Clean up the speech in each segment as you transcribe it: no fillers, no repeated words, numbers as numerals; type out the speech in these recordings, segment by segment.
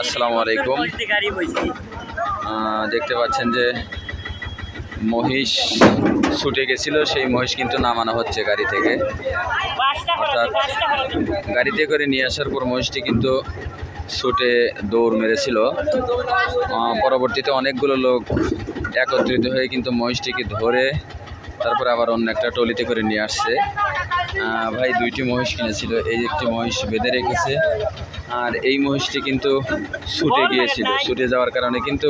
আসসালামু আলাইকুম। দেখতে পাচ্ছেন যে মহিষ ছুটে গেছিল, সেই মহিষ কিন্তু নামানো হচ্ছে গাড়ি থেকে। অর্থাৎ গাড়িতে করে নিয়ে আসার পর মহিষটি কিন্তু ছুটে দৌড় মেরেছিল। পরবর্তীতে অনেকগুলো লোক একত্রিত হয়ে কিন্তু মহিষটিকে ধরে তারপরে আবার অন্য একটা টলিতে করে নিয়ে আসছে। ভাই দুইটি মহিষ কিনেছিল, এই একটি মহিষ বেঁধে রেখেছে, আর এই মহিষটি কিন্তু ছুটে গিয়েছিল। ছুটে যাওয়ার কারণে কিন্তু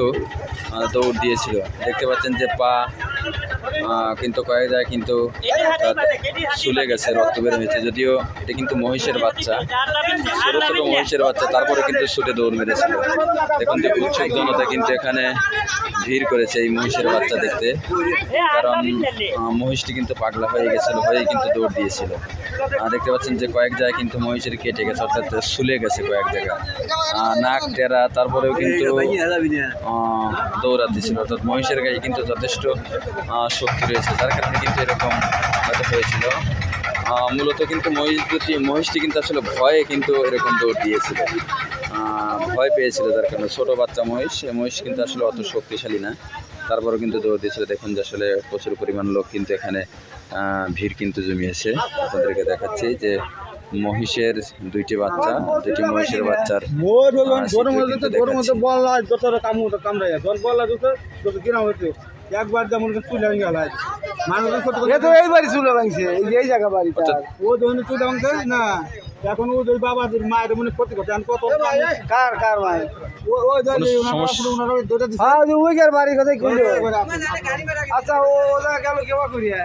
দৌড় দিয়েছিল। দেখতে পাচ্ছেন যে পা কিন্তু কয়েক জায়গায় কিন্তু চলে গেছে, রক্ত বের হয়েছে। যদিও এটা কিন্তু মহিষের বাচ্চা, ছোট ছোট মহিষের বাচ্চা, তারপরে কিন্তু ছুটে দৌড় মেরেছিল। দেখুন যে উৎসুক জনতা কিন্তু এখানে ভিড় করেছে এই মহিষের বাচ্চা দেখতে, কারণ মহিষটি কিন্তু পাগলা হয়ে গেছিল, হয়ে কিন্তু দৌড় দিয়েছিল। দেখতে পাচ্ছেন যে কয়েক জায়গায় কিন্তু মহিষের কেটে গেছে, অর্থাৎ শুলে গেছে কয়েক জায়গায়, নাক টেরা, তারপরেও কিন্তু দৌড়াতেছিল। অর্থাৎ মহিষের গায়ে কিন্তু যথেষ্ট শক্তি রয়েছে, যার কারণে কিন্তু এরকম হয়তো হয়েছিল। মূলত কিন্তু মহিষটি কিন্তু আসলে ভয়ে কিন্তু এরকম দৌড় দিয়েছিল, ভয় পেয়েছিল, যার কারণে ছোটো বাচ্চা মহিষ কিন্তু আসলে অত শক্তিশালী না, তারপরেও কিন্তু দৌড় দিয়েছিল। দেখুন যে আসলে প্রচুর পরিমাণ লোক কিন্তু এখানে ভিড় কিন্তু জমিয়েছে। আপনাদেরকে দেখাচ্ছি যে মহিষের দুইটি মহিষের বাচ্চার একবার যেমন চুলে গেল এইবারই চুলে ভাঙছে, এই জায়গা বাড়ি ও ধরনের চুলে ভাঙছে না। এখন ও বাবা মায়ের মনে ক্ষতি করছে, কত কার কার মায়ের ওই বাড়ির কথাই আচ্ছা ও গেল কেবা করিয়া।